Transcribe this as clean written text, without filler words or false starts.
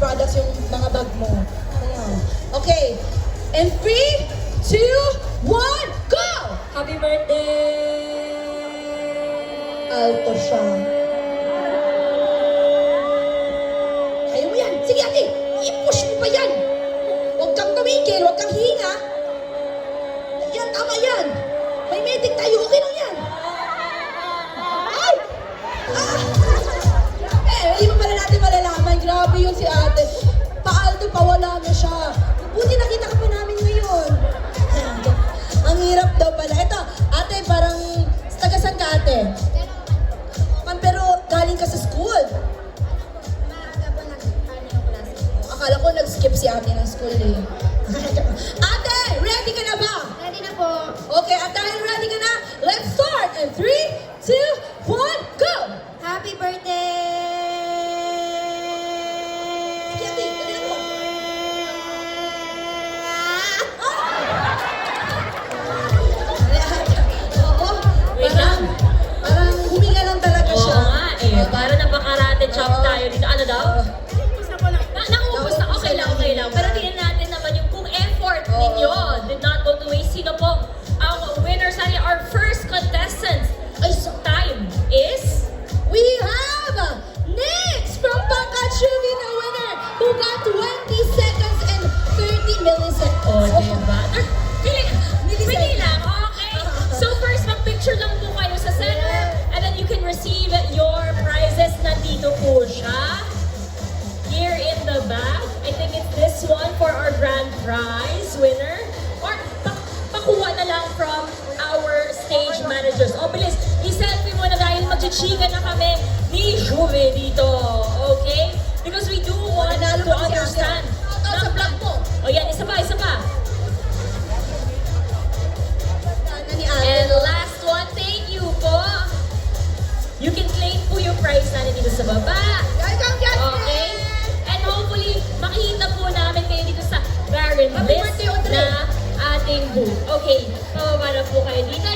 products yung mga bag mo. Okay. And 3, 2, 1, go! Happy birthday! Alto siya. Kaya mo yan. Sige ate, i-push mo pa yan. Huwag kang tumigil, huwag kang hinga. Yan, tama yan. May medic tayo, okay lang yan. Ay! Ah! Hindi pa pala natin malalaman. Grabe yun si ate. Pa-alto, pawala na siya. Buti nakita ka pa namin ngayon. Ang hirap daw pala. Ito, ate, parang tagasan ka ate. Pero galing ka sa school. Maaga po nag-ano yung klase ko. Akala ko nag-skip si ate ng school eh. Ate, ready ka na ba? Ready na po. Okay, at dahil ready ka na, let's start! And 3, 2, 1, go! Happy birthday! Sige ate, galing mo. Oo, Wait parang huminga lang talaga Oo siya. nga eh, para napakarate chop tayo dito. Ano daw? Gusto ko lang. Naubos na, okay lang, okay lang. Pero tingnan natin naman yung kung effort ninyo did not go to waste. Sino po ang winner sa our first contestant? Ay, so, Time is... we have Nix from Pangkatsugi, the winner, who got 20 seconds and 30 milliseconds. Oh, diba? Pili Milliseconds. lang, okay. So first, mag-picture lang po kayo sa center and then you can receive your prizes. Nandito po siya. Here in the back. I think it's this one for our grand prize winner. Or pakuha na lang from our stage managers. O bilis, i-selfie mo na dahil magchichika na kami ni Juve dito. Okay? Because we do want Nanalo to pa si Ate. understand. Shoutout sa vlog mo. O yan, isa pa, isa pa. Sana ni ate. And last one, thank you po. You can claim po yung prize natin dito sa baba. Okay? And hopefully, makita po namin kayo dito sa Baron Happy List birthday, Audrey. na ating booth. Okay, pababa na po kayo dito.